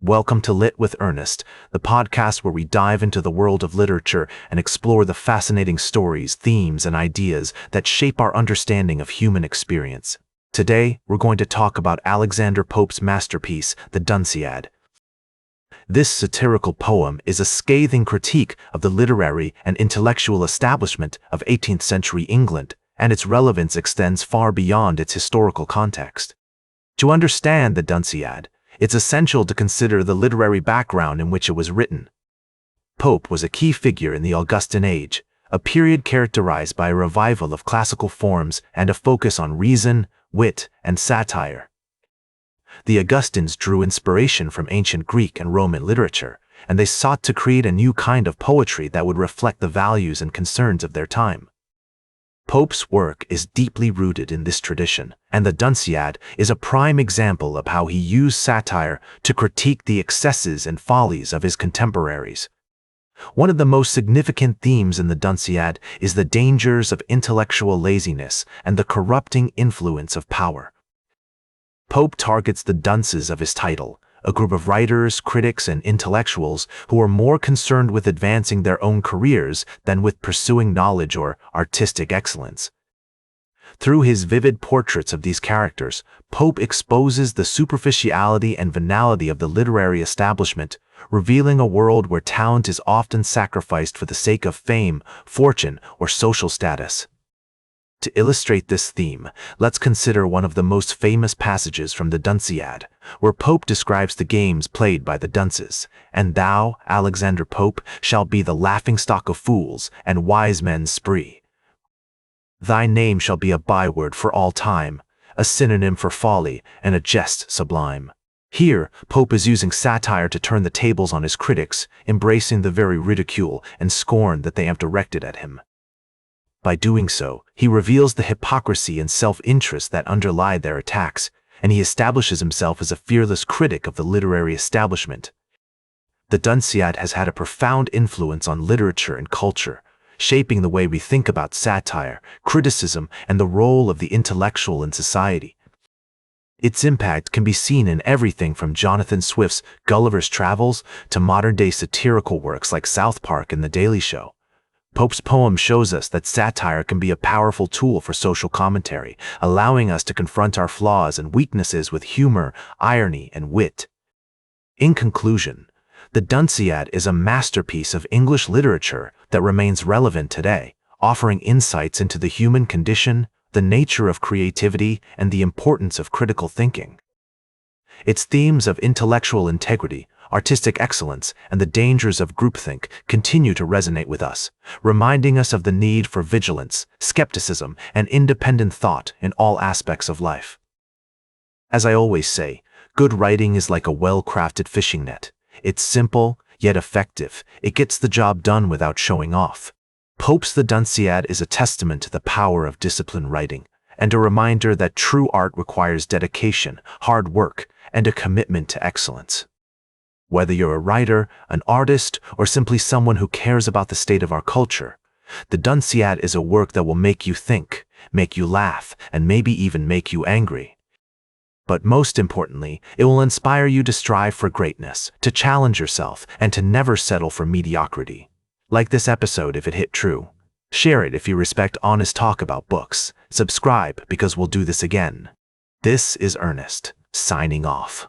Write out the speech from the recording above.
Welcome to Lit with Ernest, the podcast where we dive into the world of literature and explore the fascinating stories, themes, and ideas that shape our understanding of human experience. Today, we're going to talk about Alexander Pope's masterpiece, the Dunciad. This satirical poem is a scathing critique of the literary and intellectual establishment of 18th century England, and its relevance extends far beyond its historical context. To understand the Dunciad, it's essential to consider the literary background in which it was written. Pope was a key figure in the Augustan Age, a period characterized by a revival of classical forms and a focus on reason, wit, and satire. The Augustans drew inspiration from ancient Greek and Roman literature, and they sought to create a new kind of poetry that would reflect the values and concerns of their time. Pope's work is deeply rooted in this tradition, and the Dunciad is a prime example of how he used satire to critique the excesses and follies of his contemporaries. One of the most significant themes in the Dunciad is the dangers of intellectual laziness and the corrupting influence of power. Pope targets the dunces of his title, a group of writers, critics, and intellectuals who are more concerned with advancing their own careers than with pursuing knowledge or artistic excellence. Through his vivid portraits of these characters, Pope exposes the superficiality and venality of the literary establishment, revealing a world where talent is often sacrificed for the sake of fame, fortune, or social status. To illustrate this theme, let's consider one of the most famous passages from the Dunciad, where Pope describes the games played by the dunces. "And thou, Alexander Pope, shalt be the laughingstock of fools and wise men's spree. Thy name shall be a byword for all time, a synonym for folly and a jest sublime." Here, Pope is using satire to turn the tables on his critics, embracing the very ridicule and scorn that they have directed at him. By doing so, he reveals the hypocrisy and self-interest that underlie their attacks, and he establishes himself as a fearless critic of the literary establishment. The Dunciad has had a profound influence on literature and culture, shaping the way we think about satire, criticism, and the role of the intellectual in society. Its impact can be seen in everything from Jonathan Swift's Gulliver's Travels to modern-day satirical works like South Park and The Daily Show. Pope's poem shows us that satire can be a powerful tool for social commentary, allowing us to confront our flaws and weaknesses with humor, irony, and wit. In conclusion, the Dunciad is a masterpiece of English literature that remains relevant today, offering insights into the human condition, the nature of creativity, and the importance of critical thinking. Its themes of intellectual integrity, artistic excellence, and the dangers of groupthink continue to resonate with us, reminding us of the need for vigilance, skepticism, and independent thought in all aspects of life. As I always say, good writing is like a well-crafted fishing net. It's simple, yet effective. It gets the job done without showing off. Pope's The Dunciad is a testament to the power of disciplined writing, and a reminder that true art requires dedication, hard work, and a commitment to excellence. Whether you're a writer, an artist, or simply someone who cares about the state of our culture, the Dunciad is a work that will make you think, make you laugh, and maybe even make you angry. But most importantly, it will inspire you to strive for greatness, to challenge yourself, and to never settle for mediocrity. Like this episode if it hit true. Share it if you respect honest talk about books. Subscribe because we'll do this again. This is Ernest, signing off.